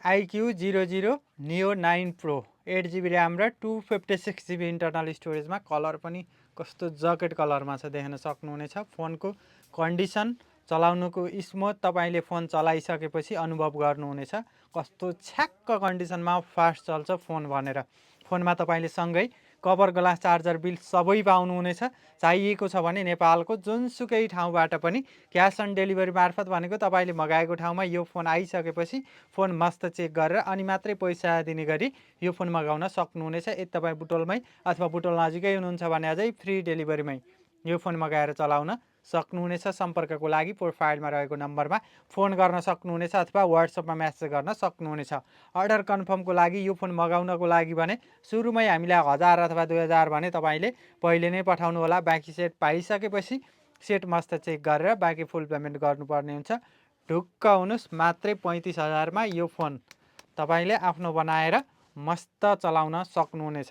IQ00 Neo 9 Pro 8GB RAM र 256GB internal स्टोरेजमा colour पनि कस्तो जकेट कलरमा छ देख्न सक्नुहुनेछ। फोनको कन्डिसन चलाउनुको स्मुथ तपाईले फोन चलाइसकेपछि अनुभव गर्नुहुनेछ कस्तो छ्याक्क कन्डिसनमा फास्ट चल्छ फोन भनेर। फोनमा तपाईले सँगै कभर ग्लास चार्जर बिल सबै पाउनुहुनेछ। चाहिएको छ भने नेपालको जुनसुकै ठाउँबाट पनि क्यास अन डेलिभरी मार्फत भनेको तपाईले मगाएको ठाउँमा यो फोन आइसकेपछि फोन मस्त चेक गरेर अनि मात्रै पैसा दिने गरी यो फोन मगाउन सक्नुहुनेछ। यदि तपाईँ बुटोलमै अथवा बुटोल नजिकै हुनुहुन्छ भने अझै फ्री डेलिभरीमै यो फोन मगाएर चलाउन सक्नुहुनेछ। सम्पर्कको लागि प्रोफाइलमा रहेको नम्बरमा फोन गर्न सक्नुहुनेछ अथवा वाट्सएपमा म्यासेज गर्न सक्नुहुनेछ। अर्डर कन्फर्मको लागि यो फोन मगाउनको लागि भने सुरुमै हामीलाई 1000 अथवा 2000 भने तपाईले पहिले नै पठाउनु होला। बाँकी सेट पाइसकेपछि सेट मस्त चेक गरेर बाँकी फुल पेमेन्ट गर्नुपर्ने हुन्छ। ढुक्क हुनुहोस्, मात्रै 35,000 मा यो फोन तपाईले आफ्नो बनाएर मस्त चलाउन सक्नुहुनेछ।